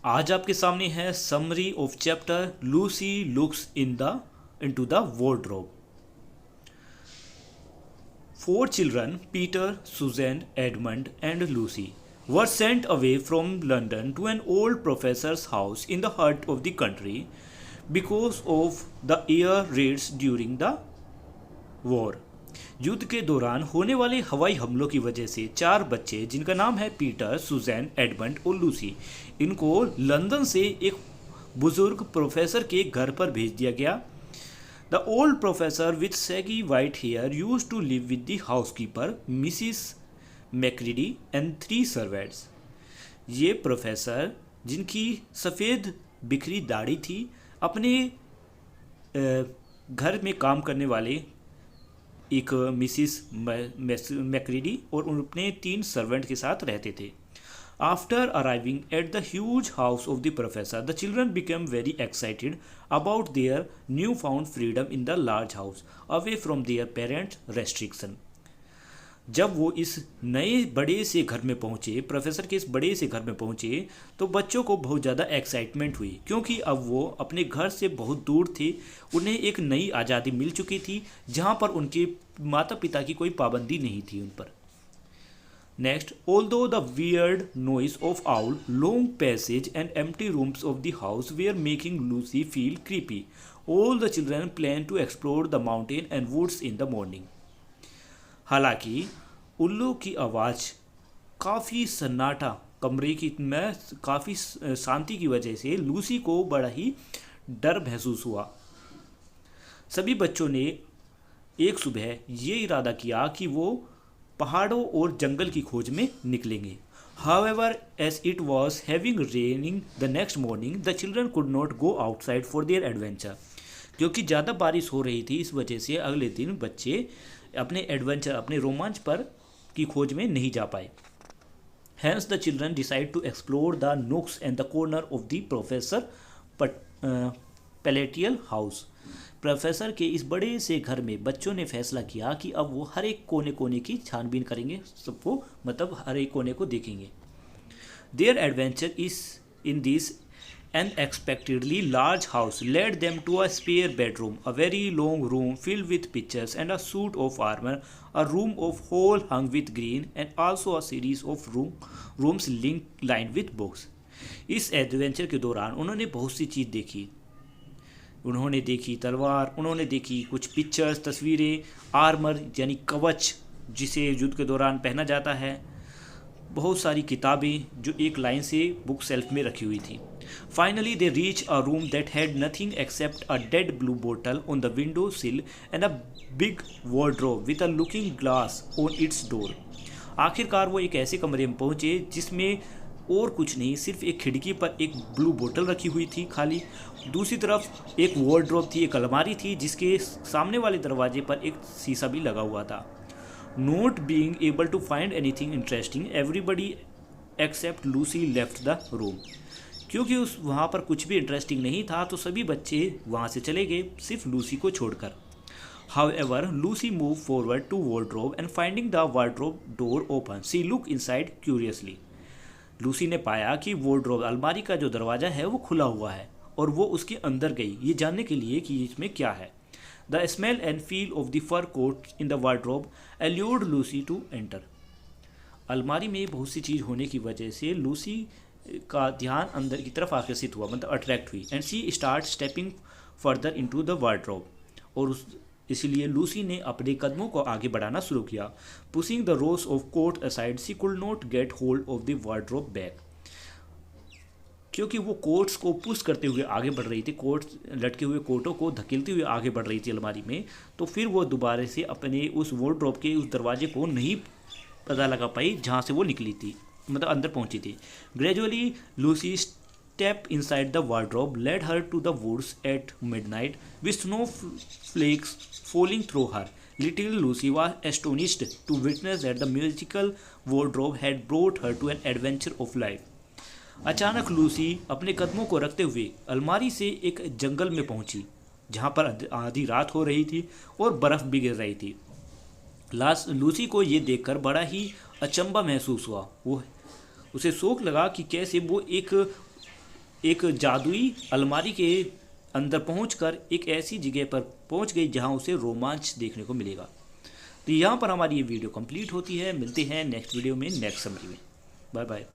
आज आपके सामने है summary of chapter Lucy looks into the wardrobe. Four children, Peter, Susan, Edmund, and Lucy, were sent away from London to an old professor's house in the heart of the country because of the air raids during the war. युद्ध के दौरान होने वाले हवाई हमलों की वजह से चार बच्चे जिनका नाम है पीटर, सुजैन, एडमंड और लूसी, इनको लंदन से एक बुजुर्ग प्रोफेसर के घर पर भेज दिया गया। The old professor with saggy white hair used to live with the housekeeper, Mrs. Macready, and three servants. ये प्रोफेसर जिनकी सफ़ेद बिखरी दाढ़ी थी अपने घर में काम करने वाले एक मिसिस मैक्रीडी और अपने तीन सर्वेंट के साथ रहते थे। After arriving at the huge house of the professor, the children became very excited about their newfound freedom in the large house, away from their parents' restriction. जब वो इस नए बड़े से घर में पहुँचे, प्रोफेसर के इस बड़े से घर में पहुँचे, तो बच्चों को बहुत ज़्यादा एक्साइटमेंट हुई, क्योंकि अब वो अपने घर से बहुत दूर थे। उन्हें एक नई आज़ादी मिल चुकी थी, जहाँ पर उनके माता पिता की कोई पाबंदी नहीं थी उन पर। Next, although the weird noise of owl, long passage and empty rooms of the house were making Lucy feel creepy, all the children planned to explore the mountain and woods in the morning. हालांकि उल्लू की आवाज़, काफ़ी सन्नाटा कमरे की में काफ़ी शांति की वजह से लूसी को बड़ा ही डर महसूस हुआ। सभी बच्चों ने एक सुबह ये इरादा किया कि वो पहाड़ों और जंगल की खोज में निकलेंगे। However, as it was having raining the next morning, the children could not go outside for their adventure. क्योंकि ज़्यादा बारिश हो रही थी, इस वजह से अगले दिन बच्चे अपने एडवेंचर, अपने रोमांच पर की खोज में नहीं जा पाए। Hence, the children decide to explore the nooks and the corner of the professor palatial house. Professor के इस बड़े से घर में बच्चों ने फैसला किया कि अब वो हर एक कोने कोने की छानबीन करेंगे, सबको मतलब हर एक कोने को देखेंगे। There adventure is in this unexpectedly large house led them to a spare bedroom, a very long room filled with pictures and a suit of armor, a room of hall hung with green, and also a series of rooms lined with books. इस adventure के दौरान उन्होंने बहुत सी चीज़ देखी। उन्होंने देखी तलवार, उन्होंने देखी कुछ पिक्चर्स, तस्वीरें, आर्मर यानी कवच जिसे युद्ध के दौरान पहना जाता है, बहुत सारी किताबें जो एक लाइन से बुक सेल्फ में रखी हुई थी। Finally they reach a room that had nothing except a dead blue bottle on the window sill and a big wardrobe with a looking glass on its door. आखिरकार वो एक ऐसे कमरे में पहुंचे जिसमें और कुछ नहीं, सिर्फ एक खिड़की पर एक ब्लू बोतल रखी हुई थी खाली। दूसरी तरफ एक वार्डरोब थी, एक अलमारी थी जिसके सामने वाले दरवाजे पर एक शीशा भी लगा हुआ था। Not being able to find anything interesting, everybody except Lucy left the room. क्योंकि उस वहाँ पर कुछ भी इंटरेस्टिंग नहीं था, तो सभी बच्चे वहाँ से चले गए, सिर्फ लूसी को छोड़कर। However, Lucy moved forward to wardrobe and finding the wardrobe door open, she looked inside curiously. Lucy ने पाया कि वार्डरोब, अलमारी का जो दरवाज़ा है वो खुला हुआ है, और वो उसके अंदर गई ये जानने के लिए कि इसमें क्या है। The smell and feel of the fur coat in the wardrobe allured Lucy to enter. अलमारी में बहुत सी चीज़ होने की वजह से लूसी का ध्यान अंदर की तरफ आकर्षित हुआ, मतलब अट्रैक्ट हुई। And she start stepping further into the wardrobe, और इसलिए लूसी ने अपने कदमों को आगे बढ़ाना शुरू किया। Pushing the rows of coat aside, she could not get hold of the wardrobe bag. क्योंकि वो कोट्स को पुश करते हुए आगे बढ़ रही थी, कोट्स लटके हुए कोटों को धकेलते हुए आगे बढ़ रही थी अलमारी में, तो फिर वो दोबारा से अपने उस वार्डरोब के उस दरवाजे को नहीं पता लगा पाई जहाँ से वो निकली थी, मतलब अंदर पहुँची थी। Gradually Lucy step inside the wardrobe led her to the woods at midnight with snowflakes falling through her. Little Lucy was astonished to witness that the magical wardrobe had brought her to an adventure of life. अचानक Lucy अपने कदमों को रखते हुए अलमारी से एक जंगल में पहुंची, जहां पर आधी रात हो रही थी और बर्फ़ भी गिर रही थी। लूसी को ये देखकर बड़ा ही अचंभा महसूस हुआ। उसे शौक लगा कि कैसे वो एक एक जादुई अलमारी के अंदर पहुंचकर एक ऐसी जगह पर पहुंच गई जहां उसे रोमांच देखने को मिलेगा। तो यहाँ पर हमारी ये वीडियो कंप्लीट होती है। मिलते हैं नेक्स्ट वीडियो में नेक्स्ट समरी में। Bye bye.